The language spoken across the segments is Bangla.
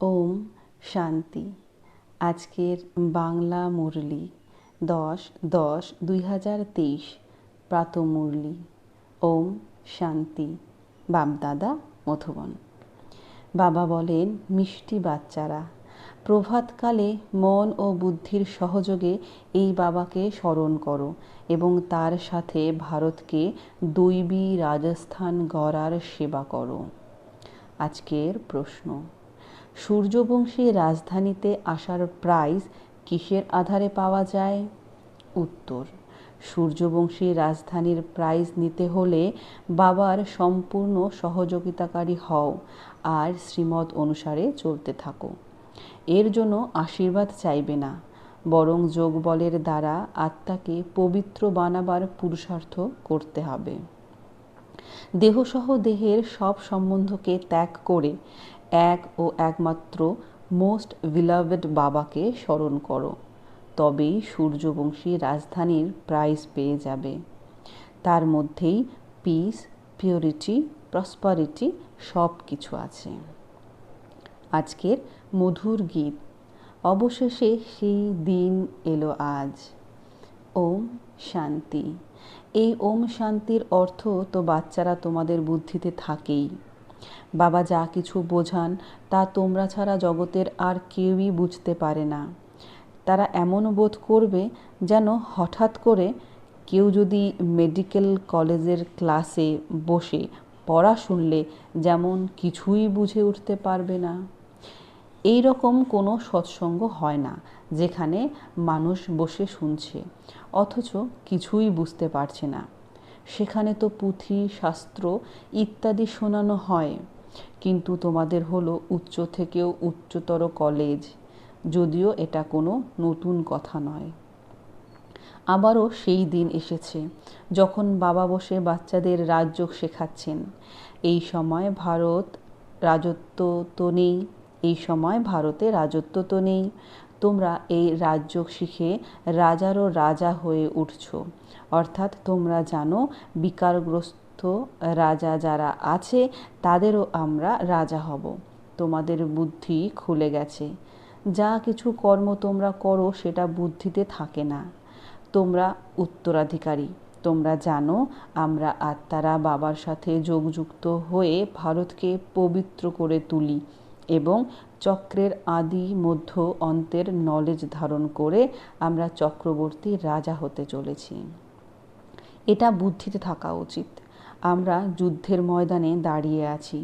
ওম শান্তি। আজকের বাংলা মুরলি 10-10-2023 প্রাতঃমুরলি। ওম শান্তি। বাপদাদা মধুবন। বাবা বলেন, মিষ্টি বাচ্চারা, প্রভাতকালে মন ও বুদ্ধির সহযোগে এই বাবাকে স্মরণ করো এবং তার সাথে ভারতকে দৈবী রাজস্থান গড়ার সেবা করো। আজকের প্রশ্ন: সূর্যবংশী রাজধানীতে আসার প্রাইজ কিসের আধারে পাওয়া যায়? উত্তর: সূর্যবংশী রাজধানীর প্রাইজ নিতে হলে বাবার সম্পূর্ণ সহযোগিতাকারী হও আর শ্রীমত অনুসারে চলতে থাকো। এর জন্য আশীর্বাদ চাইবে না, বরং যোগবলের দ্বারা আত্মাকে পবিত্র বানাবার পুরুষার্থ করতে হবে। দেহসহ দেহের সব সম্বন্ধকে ত্যাগ করে এক ও একমাত্র মোস্ট বিলাভেড বাবাকে স্মরণ করো, তবেই সূর্যবংশী রাজধানীর প্রাইজ পেয়ে যাবে। তার মধ্যেই পিস, পিওরিটি, প্রসপারিটি সব কিছু আছে। আজকের মধুর গীত। অবশেষে সেই দিন এলো আজ। ওম শান্তি। এই ওম শান্তির অর্থ তো বাচ্চারা তোমাদের বুদ্ধিতে থাকেই। বাবা যা কিছু বোঝান তা তোমরা ছাড়া জগতের আর কেউই বুঝতে পারে না। তারা এমন বোধ করবে যেন হঠাৎ করে কেউ যদি মেডিকেল কলেজের ক্লাসে বসে পড়া শুনলে যেমন কিছুই বুঝে উঠতে পারবে না। এই রকম কোনো সৎসঙ্গ হয় না যেখানে মানুষ বসে শুনছে অথচ কিছুই বুঝতে পারছে না। সেখানে তো পুঁথি, শাস্ত্র ইত্যাদি শোনানো হয়, কিন্তু তোমাদের হলো উচ্চ থেকেও উচ্চতর কলেজ, যদিও এটা কোনো নতুন কথা নয়। আবারও সেই দিন এসেছে যখন বাবা বসে বাচ্চাদের রাজযোগ শেখাচ্ছেন। এই সময় ভারতে রাজত্ব তো নেই। তোমরা এই রাজযোগ শিখে রাজারও রাজা হয়ে উঠছ। অর্থাৎ তোমরা জানো বিকারগ্রস্ত রাজা যারা আছে তাদেরও আমরা রাজা হব। তোমাদের বুদ্ধি খুলে গেছে। যা কিছু কর্ম তোমরা করো সেটা বুদ্ধিতে থাকে না। তোমরা উত্তরাধিকারী। তোমরা জানো আমরা আত্মারা বাবার সাথে যোগযুক্ত হয়ে ভারতকে পবিত্র করে তুলি এবং চক্রের আদি মধ্য অন্তের নলেজ ধারণ করে আমরা চক্রবর্তী রাজা হতে চলেছি। এটা বুদ্ধিতে থাকা উচিত। আমরা যুদ্ধের ময়দানে দাঁড়িয়ে আছি,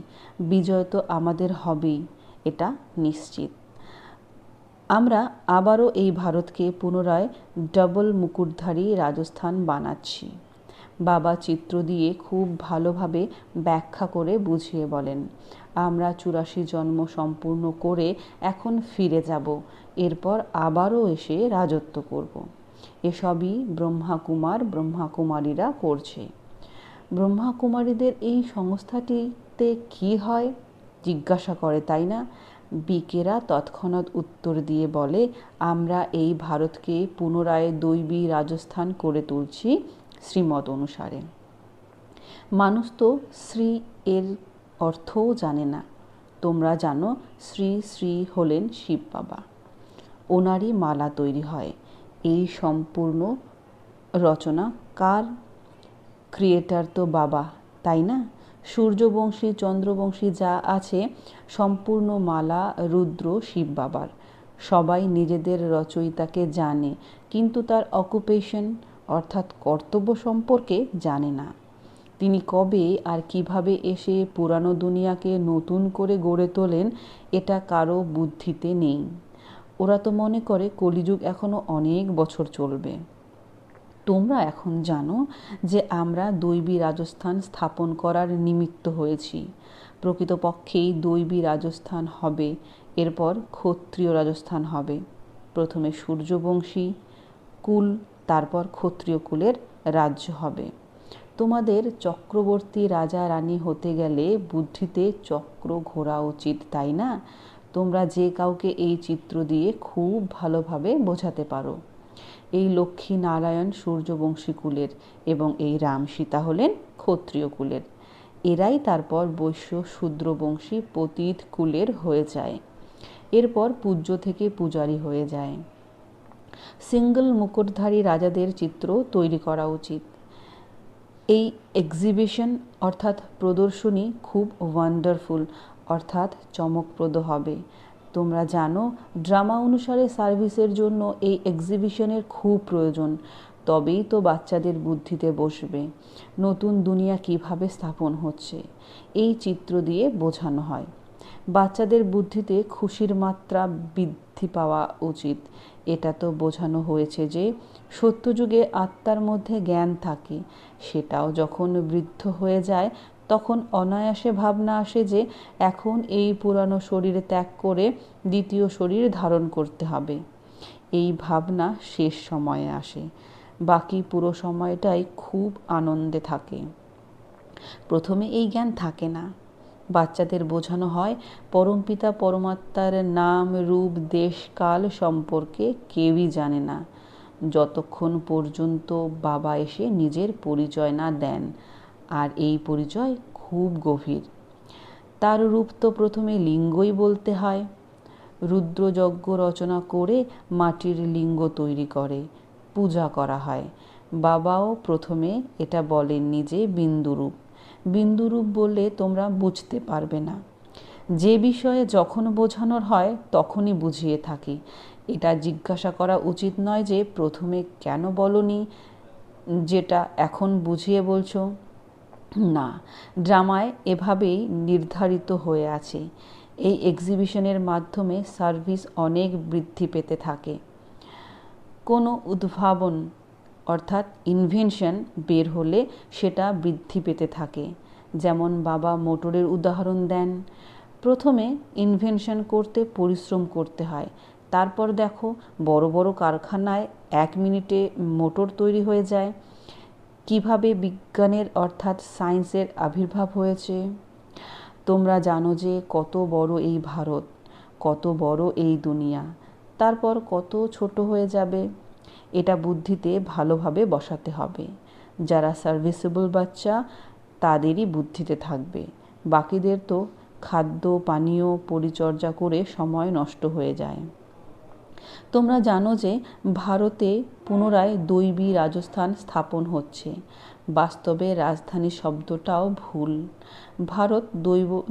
বিজয় তো আমাদের হবেই, এটা নিশ্চিত। আমরা আবারও এই ভারতকে পুনরায় ডবল মুকুটধারী রাজস্থান বানাচ্ছি। বাবা চিত্র দিয়ে খুব ভালোভাবে ব্যাখ্যা করে বুঝিয়ে বলেন, আমরা 84 জন্ম সম্পূর্ণ করে এখন ফিরে যাব, এরপর আবারও এসে রাজত্ব করব। এসবই ব্রহ্মাকুমারীরা করছে। ব্রহ্মাকুমারীদের এই সংস্থাটিতে কি হয় জিজ্ঞাসা করে, তাই না? বিকেরা তৎক্ষণাৎ উত্তর দিয়ে বলে, আমরা এই ভারতকে পুনরায় দৈবী রাজস্থান করে তুলছি শ্রীমত অনুসারে। মানুষ তো শ্রী এর অর্থও জানে না। তোমরা জানো শ্রী শ্রী হলেন শিব বাবা। ওনারই মালা তৈরি হয়। এই সম্পূর্ণ রচনা কার? ক্রিয়েটার তো বাবা, তাই না? সূর্যবংশী, চন্দ্রবংশী যা আছে সম্পূর্ণ মালা রুদ্র শিব বাবার। সবাই নিজেদের রচয়িতাকে জানে, কিন্তু তার অকুপেশন অর্থাৎ কর্তব্য সম্পর্কে জানে না। তিনি কবে আর কিভাবে এসে পুরানো দুনিয়াকে নতুন করে গড়ে তোলেন এটা কারো বুদ্ধিতে নেই। ওরা তো মনে করে কলিযুগ এখনো অনেক বছর চলবে। তোমরা এখন জানো যে আমরা দৈবী রাজস্থান স্থাপন করার নিমিত্ত হয়েছি। প্রকৃতপক্ষেই দৈবী রাজস্থান হবে, এরপর ক্ষত্রিয় রাজস্থান হবে। প্রথমে সূর্যবংশী কুল, তারপর ক্ষত্রিয় কুলের রাজ্য হবে। তোমাদের চক্রবর্তী রাজা রানী হতে গেলে বুদ্ধিতে চক্র ঘোরা উচিত, তাই না? তোমরা যে কাউকে এই চিত্র দিয়ে খুব ভালোভাবে বোঝাতে পারো। এই লক্ষ্মী নারায়ণ সূর্যবংশী কুলের এবং এই রাম সীতা হলেন ক্ষত্রিয় কুলের। এরাই তারপর বৈশ্য শূদ্রবংশী পতিত কুলের হয়ে যায়। এরপর পূজ্য থেকে পূজারী হয়ে যায়। সিঙ্গল মুকুটধারী রাজাদের চিত্র তৈরি করা উচিত। এই এক্সিবিশন অর্থাৎ প্রদর্শনী খুব ওয়ান্ডারফুল অর্থাৎ চমকপ্রদ হবে। তোমরা জানো ড্রামা অনুসারে সার্ভিসের জন্য এই এক্সিবিশনের খুব প্রয়োজন, তবেই তো বাচ্চাদের বুদ্ধিতে বসবে। নতুন দুনিয়া কিভাবে স্থাপন হচ্ছে এই চিত্র দিয়ে বোঝানো হয়। বাচ্চাদের বুদ্ধিতে খুশির মাত্রা বৃদ্ধি পাওয়া উচিত। এটা তো বোঝানো হয়েছে যে সত্যযুগে আত্মার মধ্যে জ্ঞান থাকে, সেটাও যখন বৃদ্ধ হয়ে যায় তখন অনায়াসে ভাবনা আসে যে এখন এই পুরানো শরীর ত্যাগ করে দ্বিতীয় শরীর ধারণ করতে হবে। এই ভাবনা শেষ সময়ে আসে, বাকি পুরো সময়টাই খুব আনন্দে থাকে। প্রথমে এই জ্ঞান থাকে না। বাচ্চাদের বোঝানো হয় পরমপিতা পরমাত্মার নাম, রূপ, দেশ, কাল সম্পর্কে কেউই জানে না, যতক্ষণ পর্যন্ত বাবা এসে নিজের পরিচয় না দেন। আর এই পরিচয় খুব গভীর। তার রূপ তো প্রথমে লিঙ্গই বলতে হয়। রুদ্রযজ্ঞ রচনা করে মাটির লিঙ্গ তৈরি করে পূজা করা হয়। বাবাও প্রথমে এটা বলেননি যে বিন্দুরূপ। বিন্দুরূপ বললে তোমরা বুঝতে পারবে না। যে বিষয়ে যখন বোঝানোর হয় তখনই বুঝিয়ে থাকি। এটা জিজ্ঞাসা করা উচিত নয় যে প্রথমে কেন বলনি, যেটা এখন বুঝিয়ে বলছো। না, ড্রামায় এভাবেই নির্ধারিত হয়ে আছে। এই এক্সিবিশনের মাধ্যমে সার্ভিস অনেক বৃদ্ধি পেতে থাকে। কোনো উদ্ভাবন অর্থাৎ ইনভেনশন বের হলে সেটা বৃদ্ধি পেতে থাকে। যেমন বাবা মোটরের উদাহরণ দেন। প্রথমে ইনভেনশন করতে পরিশ্রম করতে হয়, তারপর দেখো বড় বড় কারখানায় 1 মিনিটে মোটর তৈরি হয়ে যায়। কিভাবে বিজ্ঞানের অর্থাৎ সায়েন্সের আবির্ভাব হয়েছে। তোমরা জানো যে কত বড় এই ভারত, কত বড় এই দুনিয়া, তারপর কত ছোট হয়ে যাবে। এটা বুদ্ধিতে ভালোভাবে বসাতে হবে। যারা সার্ভিসেবল বাচ্চা তাদেরই বুদ্ধিতে থাকবে, বাকিদের তো খাদ্য পানীয় পরিচর্যা করে সময় নষ্ট হয়ে যায়। তোমরা জানো যে ভারতে পুনরায় দৈবী রাজস্থান স্থাপন হচ্ছে। বাস্তবে রাজধানী শব্দটাও ভুল। ভারত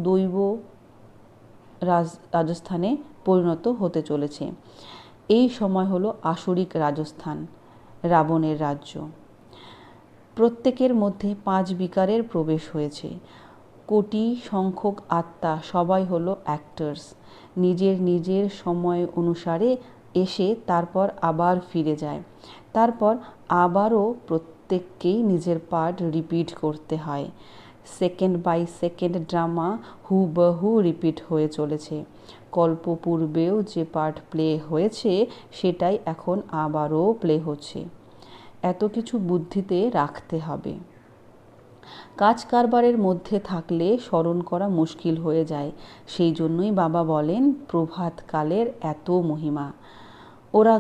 দৈব রাজস্থানে পরিণত হতে চলেছে। এই সময় হলো আসরিক রাজস্থান, রাবণের রাজ্য। প্রত্যেকের মধ্যে 5 বিকারের প্রবেশ হয়েছে। কোটি সংখ্যক আত্মা সবাই হলো অ্যাক্টরস। নিজের নিজের সময় অনুসারে এসে তারপর আবার ফিরে যায়। তারপর আবারও প্রত্যেককেই নিজের পার্ট রিপিট করতে হয়। সেকেন্ড বাই সেকেন্ড ড্রামা হুবহু রিপিট হয়ে চলেছে। কল্পপূর্বেও যে পার্ট প্লে হয়েছে সেটাই এখন আবারও প্লে হচ্ছে। এত কিছু বুদ্ধিতে রাখতে হবে। কাজ কারবারের মধ্যে থাকলে স্মরণ করা মুশকিল হয়ে যায়। সেই জন্যই বাবা বলেন প্রভাতকালের এত মহিমা। ওরা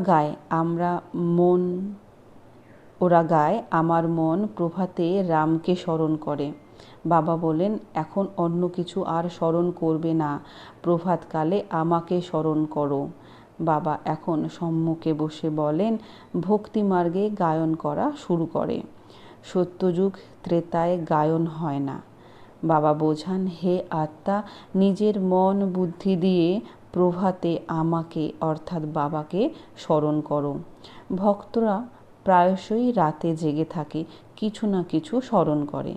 গায় আমার মন প্রভাতে রামকে স্মরণ করে। বাবা বলেন এখন অন্য কিছু আর স্মরণ করবে না, প্রভাতকালে আমাকে স্মরণ করো। বাবা এখন সম্মুখে বসে বলেন ভক্তি মার্গে গায়ন করা শুরু করে। সত্যযুগ ত্রেতায় গায়ন হয় না। বাবা বোঝান হে আত্মা, নিজের মন বুদ্ধি দিয়ে প্রভাতে আমাকে অর্থাৎ বাবাকে স্মরণ করো। ভক্তরা প্রায়শই রাতে জেগে থাকে, কিছু না কিছু স্মরণ করে।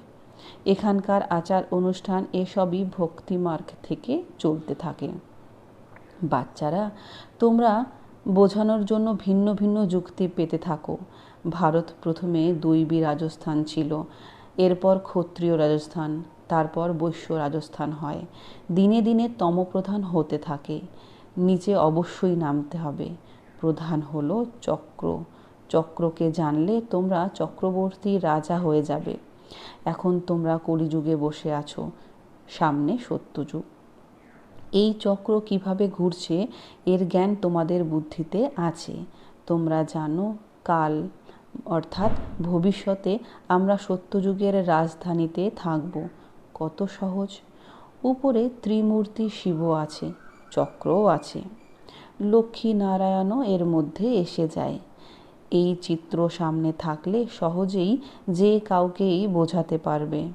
এখানকার আচার অনুষ্ঠান এসবই ভক্তিমার্গ থেকে চলতে থাকে। বাচ্চারা, তোমরা বোঝানোর জন্য ভিন্ন ভিন্ন যুক্তি পেতে থাকো। ভারত প্রথমে দৈবী রাজস্থান ছিল, এরপর ক্ষত্রিয় রাজস্থান, তারপর বৈশ্য রাজস্থান হয়। দিনে দিনে তমপ্রধান হতে থাকে। নিচে অবশ্যই নামতে হবে। প্রধান হলো চক্র। চক্রকে জানলে তোমরা চক্রবর্তী রাজা হয়ে যাবে। এখন তোমরা কলিযুগে বসে আছো, সামনে সত্যযুগ। এই চক্র কিভাবে ঘুরছে এর জ্ঞান তোমাদের বুদ্ধিতে আছে। তোমরা জানো কাল অর্থাৎ ভবিষ্যতে আমরা সত্যযুগের রাজধানীতে থাকব। কত সহজ। উপরে ত্রিমূর্তি শিব আছে, চক্রও আছে। লক্ষ্মী নারায়ণও এর মধ্যে এসে যায়। এই চিত্র সামনে থাকলে সহজেই যে কাউকেই বোঝাতে পারবে।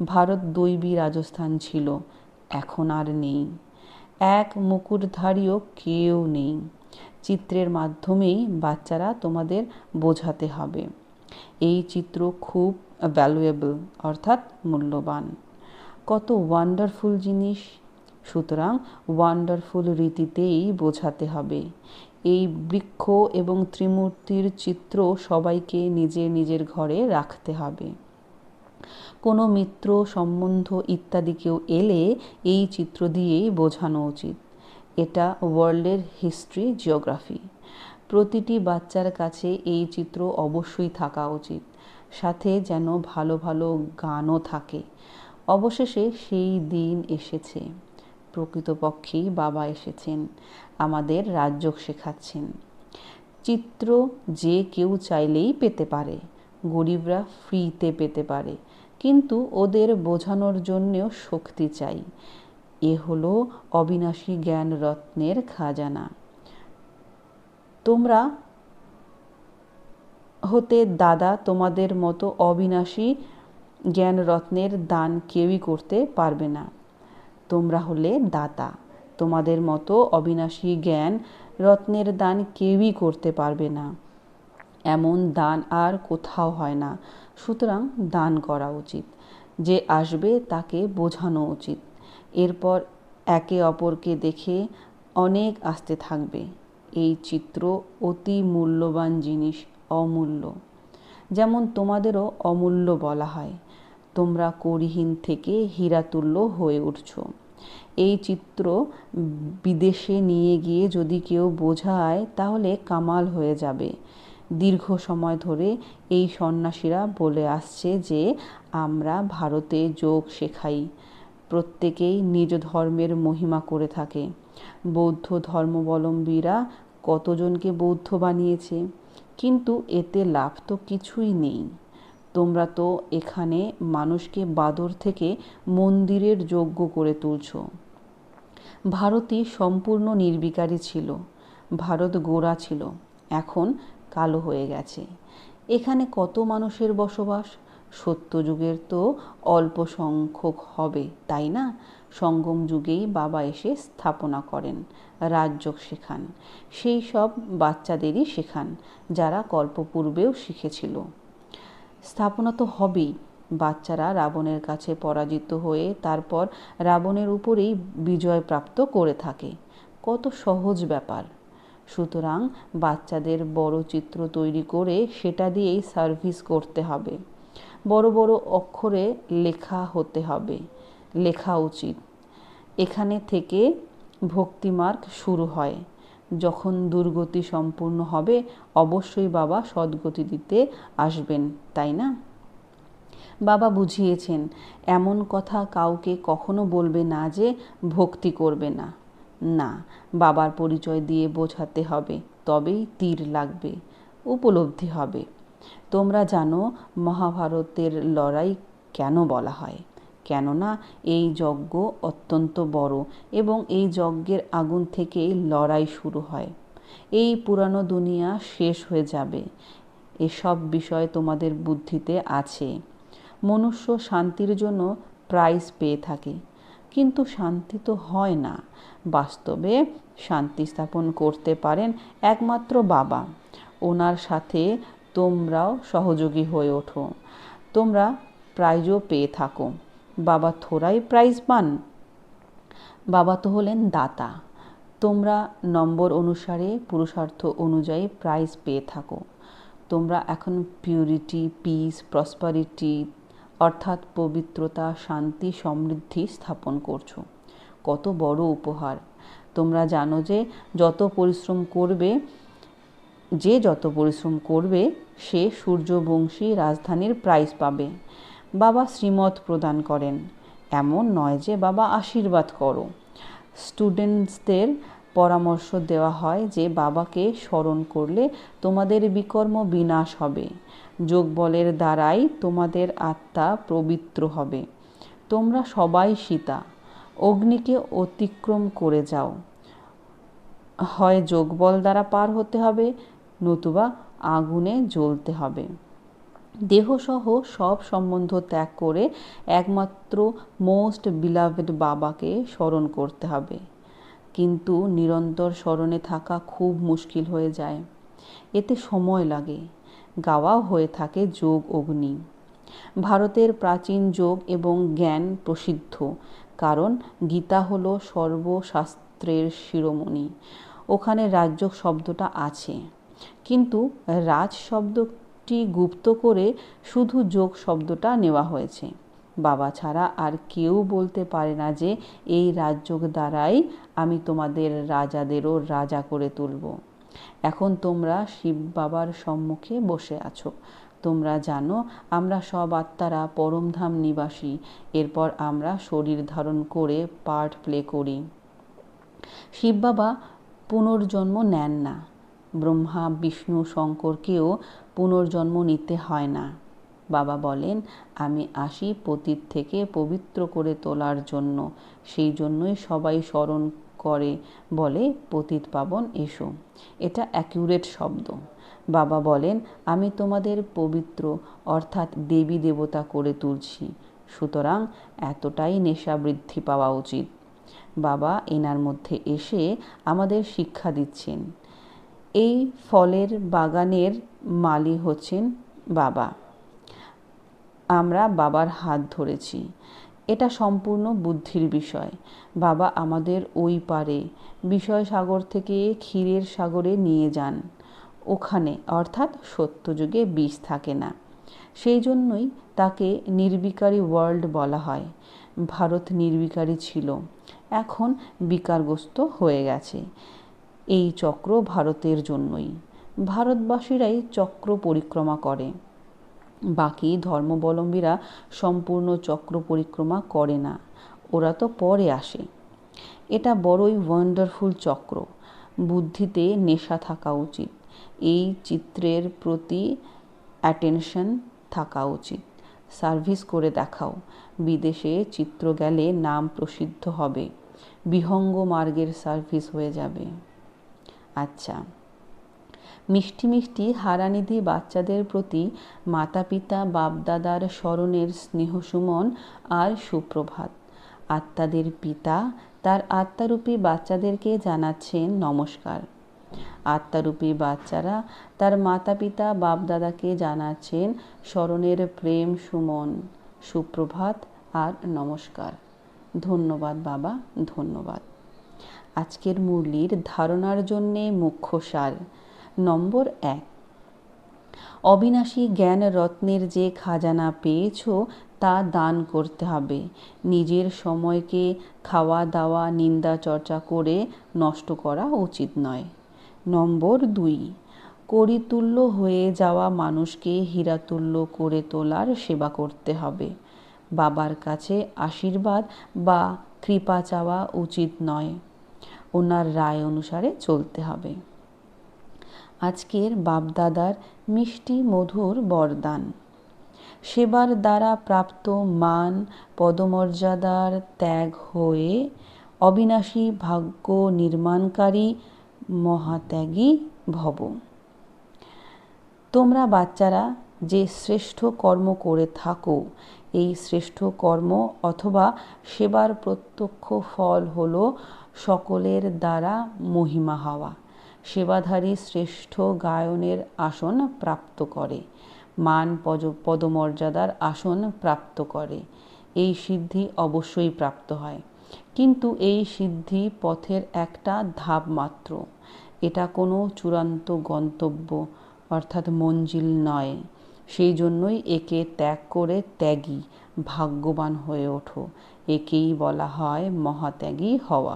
ভারত দৈবী রাজস্থান ছিল, এখন আর নেই। এক মুকুটধারীও কেউ নেই। চিত্রের মাধ্যমেই বাচ্চারা তোমাদের বোঝাতে হবে। এই চিত্র খুব ভ্যালুয়েবল, অর্থাৎ মূল্যবান। কত ওয়ান্ডারফুল জিনিস, সুতরাং ওয়ান্ডারফুল রীতিতেই বোঝাতে হবে। এই বৃক্ষ এবং ত্রিমূর্তির চিত্র সবাইকে নিজের নিজের ঘরে রাখতে হবে। কোনো মিত্র, সম্বন্ধ ইত্যাদি কেউ এলে এই চিত্র দিয়েই বোঝানো উচিত। এটা ওয়ার্ল্ডের হিস্ট্রি, জিওগ্রাফি। প্রতিটি বাচ্চার কাছে এই চিত্র অবশ্যই থাকা উচিত, সাথে যেন ভালো ভালো গানও থাকে। অবশেষে সেই দিন এসেছে। প্রকৃতপক্ষেই বাবা এসেছেন, আমাদের রাজযোগ শেখাচ্ছেন। চিত্র যে কেউ চাইলেই পেতে পারে, গরিবরা ফ্রিতে পেতে পারে, কিন্তু ওদের বোঝানোর জন্যেও শক্তি চাই। এ হলো অবিনাশী জ্ঞান রত্নের খাজানা। তোমরা হতে দাদা তোমাদের মতো অবিনাশী জ্ঞান রত্নের দান কেউই করতে পারবে না। তোমরা হলে দাতা, তোমাদের মতো অবিনাশী জ্ঞান রত্নের দান কেউই করতে পারবে না। এমন দান আর কোথাও হয় না। সুতরাং দান করা উচিত। যে আসবে তাকে বোঝানো উচিত। এরপর একে অপরকে দেখে অনেক আসতে থাকবে। এই চিত্র অতি মূল্যবান জিনিস, অমূল্য। যেমন তোমাদেরও অমূল্য বলা হয়। তোমরা কড়িহীন থেকে হীরাতুল্য হয়ে উঠছ। এই চিত্র বিদেশে নিয়ে গিয়ে যদি কেউ বোঝায় তাহলে কামাল হয়ে যাবে। দীর্ঘ সময় ধরে এই সন্ন্যাসীরা বলে আসছে যে আমরা ভারতে যোগ শেখাই। প্রত্যেকেই নিজ ধর্মের মহিমা করে থাকে। বৌদ্ধ ধর্মাবলম্বীরা কতজনকে বৌদ্ধ বানিয়েছে, কিন্তু এতে লাভ তো কিছুই নেই। তোমরা তো এখানে মানুষকে বাদর থেকে মন্দিরের যোগ্য করে তুলছ। ভারতই সম্পূর্ণ নির্বিকারী ছিল। ভারত গোরা ছিল, এখন কালো হয়ে গেছে। এখানে কত মানুষের বসবাস? সত্যযুগের তো অল্প সংখ্যক হবে, তাই না? সঙ্গম যুগেই বাবা এসে স্থাপনা করেন, রাজযোগ শেখান। সেই সব বাচ্চাদেরই শেখান যারা কল্পপূর্বেও শিখেছিল। স্থাপনা তো হবেই। বাচ্চারা রাবণের কাছে পরাজিত হয়ে তারপর রাবণের উপরেই বিজয় প্রাপ্ত করে থাকে। কত সহজ ব্যাপার। সুতরাং বাচ্চাদের বড় চিত্র তৈরি করে সেটা দিয়েই সার্ভিস করতে হবে। বড় বড় অক্ষরে লেখা হতে হবে, লেখা উচিত। এখানে থেকে ভক্তিমার্গ শুরু হয়। যখন দুর্গতি সম্পূর্ণ হবে অবশ্যই বাবা সদ্গতি দিতে আসবেন, তাই না? বাবা বুঝিয়েছেন, এমন কথা কাউকে কখনো বলবে না যে ভক্তি করবে না। না, বাবার পরিচয় দিয়ে বোঝাতে হবে, তবেই তীর লাগবে, উপলব্ধি হবে। তোমরা জানো মহাভারতের লড়াই কেন বলা হয়? কেননা এই যজ্ঞ অত্যন্ত বড় এবং এই যজ্ঞের আগুন থেকেই লড়াই শুরু হয়। এই পুরানো দুনিয়া শেষ হয়ে যাবে। এসব বিষয় তোমাদের বুদ্ধিতে আছে। মনুষ্য শান্তির জন্য প্রাইজ পেয়ে থাকে, কিন্তু শান্তি তো হয় না। বাস্তবে শান্তি স্থাপন করতে পারেন একমাত্র বাবা। ওনার সাথে তোমরাও সহযোগী হয়ে ওঠো। তোমরা প্রাইজও পেয়ে থাকো। বাবা থোড়াই প্রাইজ পান। বাবা তো হলেন দাতা। তোমরা নম্বর অনুসারে, পুরুষার্থ অনুযায়ী প্রাইজ পেয়ে থাকো। তোমরা এখন পিউরিটি, পিস, প্রসপারিটি অর্থাৎ পবিত্রতা, শান্তি, সমৃদ্ধি স্থাপন করছো। কত বড় উপহার। তোমরা জানো যে যত পরিশ্রম করবে সে সূর্যবংশী রাজধানীর প্রাইজ পাবে। বাবা শ্রীমত প্রদান করেন। এমন নয় যে বাবা আশীর্বাদ করো। স্টুডেন্টসদের পরামর্শ দেওয়া হয় যে বাবাকে স্মরণ করলে তোমাদের বিকর্ম বিনাশ হবে। যোগবলের দ্বারাই তোমাদের আত্মা পবিত্র হবে। তোমরা সবাই সীতা, অগ্নিকে অতিক্রম করে যাও। হয় যোগবল দ্বারা পার হতে হবে, নতুবা আগুনে জ্বলতে হবে। দেহসহ সব সম্বন্ধ ত্যাগ করে একমাত্র মোস্ট বিলাভেড বাবাকে স্মরণ করতে হবে। কিন্তু নিরন্তর স্মরণে থাকা খুব মুশকিল হয়ে যায়, এতে সময় লাগে। গাওয়াও হয়ে থাকে যোগ অগ্নি। ভারতের প্রাচীন যোগ এবং জ্ঞান প্রসিদ্ধ, কারণ গীতা হলো সর্বশাস্ত্রের শিরোমণি। ওখানে রাজযোগ শব্দটা আছে, কিন্তু রাজ শব্দটি গুপ্ত করে শুধু যোগ শব্দটা নেওয়া হয়েছে। বাবা ছাড়া আর কেউ বলতে পারে না যে এই রাজযোগ দ্বারাই আমি তোমাদের রাজাদেরও রাজা করে তুলব। এখন তোমরা শিব বাবার সম্মুখে বসে আছো। তোমরা জানো আমরা সব আত্মারা পরমধাম নিবাসী। এরপর আমরা শরীর ধারণ করে পার্ট প্লে করি। শিব বাবা পুনর্জন্ম নেন না। ব্রহ্মা, বিষ্ণু, শঙ্করকেও পুনর্জন্ম নিতে হয় না। বাবা বলেন, আমি আসি পতিত থেকে পবিত্র করে তোলার জন্য। সেই জন্যই সবাই স্মরণ করে, বলে পতিত পাবন এসো। এটা অ্যাকিউরেট শব্দ। বাবা বলেন, আমি তোমাদের পবিত্র অর্থাৎ দেবী দেবতা করে তুলছি, সুতরাং এতটাই নেশা বৃদ্ধি পাওয়া উচিত। বাবা এনার মধ্যে এসে আমাদের শিক্ষা দিচ্ছেন। এই ফলের বাগানের মালি হচ্ছেন বাবা। আমরা বাবার হাত ধরেছি। এটা সম্পূর্ণ বুদ্ধির বিষয়। বাবা আমাদের ওই পারে বিষয় সাগর থেকে ক্ষীরের সাগরে নিয়ে যান। ওখানে অর্থাৎ সত্যযুগে বিষ থাকে না। সেই জন্যই তাকে নির্বিকারী ওয়ার্ল্ড বলা হয়। ভারত নির্বিকারী ছিল, এখন বিকারগ্রস্ত হয়ে গেছে। এই চক্র ভারতের জন্যই। ভারতবাসীরাই চক্র পরিক্রমা করে, বাকি ধর্মাবলম্বীরা সম্পূর্ণ চক্র পরিক্রমা করে না, ওরা তো পরে আসে। এটা বড়ই ওয়ান্ডারফুল চক্র। বুদ্ধিতে নেশা থাকা উচিত। এই চিত্রের প্রতি অ্যাটেনশন থাকা উচিত। সার্ভিস করে দেখাও। বিদেশে চিত্র গেলে নাম প্রসিদ্ধ হবে, বিহঙ্গ মার্গের সার্ভিস হয়ে যাবে। আচ্ছা, মিষ্টি মিষ্টি হারানিধি বাচ্চাদের প্রতি মাতা পিতা বাপদাদার স্মরণের স্নেহসুমন আর সুপ্রভাত। আত্মাদের পিতা তার আত্মারূপী বাচ্চাদেরকে জানাচ্ছেন নমস্কার। আত্মারূপী বাচ্চারা তার মাতা পিতা বাপদাদাকে জানাচ্ছেন স্মরণের প্রেম সুমন, সুপ্রভাত আর নমস্কার। ধন্যবাদ বাবা, ধন্যবাদ। আজকের মুরলির ধারণার জন্যে মুখ্য সার। নম্বর 1, অবিনাশী জ্ঞান রত্নের যে খাজানা পেয়েছ তা দান করতে হবে। নিজের সময়কে খাওয়া দাওয়া নিন্দা চর্চা করে নষ্ট করা উচিত নয়। নম্বর 2, করিতুল্য হয়ে যাওয়া মানুষকে হীরাতুল্য করে তোলার সেবা করতে হবে। বাবার কাছে আশীর্বাদ বা কৃপা চাওয়া উচিত নয়, ওনার রায় অনুসারে চলতে হবে। আজকের বাপদাদার মিষ্টি মধুর বরদান। সেবার দ্বারা প্রাপ্ত মান পদমর্যাদার ত্যাগ হয়ে অবিনাশী ভাগ্য নির্মাণকারী মহাত্যাগী ভব। তোমরা বাচ্চারা যে শ্রেষ্ঠ কর্ম করে থাকো, এই শ্রেষ্ঠ কর্ম অথবা সেবার প্রত্যক্ষ ফল হলো সকলের দ্বারা মহিমা হওয়া। সেবাধারী শ্রেষ্ঠ গায়নের আসন প্রাপ্ত করে, মান পদমর্যাদার আসন প্রাপ্ত করে। এই সিদ্ধি অবশ্যই প্রাপ্ত হয়, কিন্তু এই সিদ্ধি পথের একটা ধাপ মাত্র। এটা কোনো চূড়ান্ত গন্তব্য অর্থাৎ মঞ্জিল নয়। সেই জন্যই একে ত্যাগ করে ত্যাগী, ভাগ্যবান হয়ে ওঠো। একেই বলা হয় মহাত্যাগী হওয়া।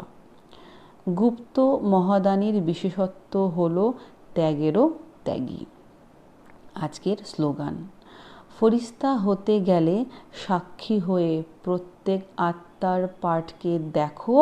গুপ্ত মহাদানীর বিশেষত্ব হলো ত্যাগেরও ত্যাগী। আজকের স্লোগান, ফরিস্তা হতে গেলে সাক্ষী হয়ে প্রত্যেক আত্মার পাঠকে দেখো